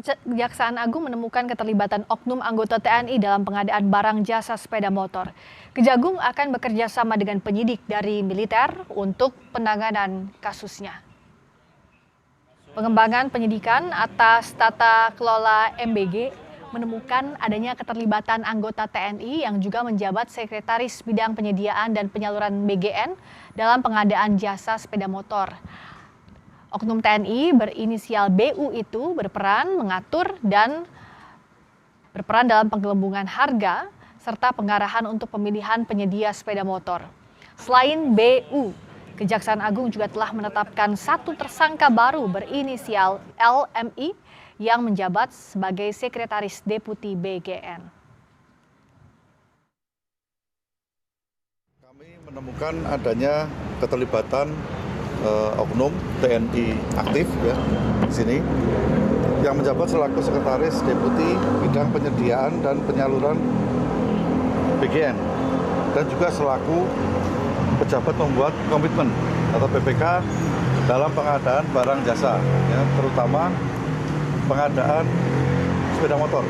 Kejaksaan Agung menemukan keterlibatan oknum anggota TNI dalam pengadaan barang jasa sepeda motor. Kejagung akan bekerja sama dengan penyidik dari militer untuk penanganan kasusnya. Pengembangan penyidikan atas tata kelola MBG menemukan adanya keterlibatan anggota TNI yang juga menjabat Sekretaris Bidang Penyediaan dan Penyaluran BGN dalam pengadaan jasa sepeda motor. Oknum TNI berinisial BU itu berperan mengatur dan berperan dalam penggelembungan harga serta pengarahan untuk pemilihan penyedia sepeda motor. Selain BU, Kejaksaan Agung juga telah menetapkan satu tersangka baru berinisial LMI yang menjabat sebagai Sekretaris Deputi BGN. Kami menemukan adanya keterlibatan oknum TNI aktif ya di sini yang menjabat selaku Sekretaris Deputi Bidang Penyediaan dan Penyaluran BGN dan juga selaku pejabat membuat komitmen atau PPK dalam pengadaan barang jasa ya, terutama pengadaan sepeda motor.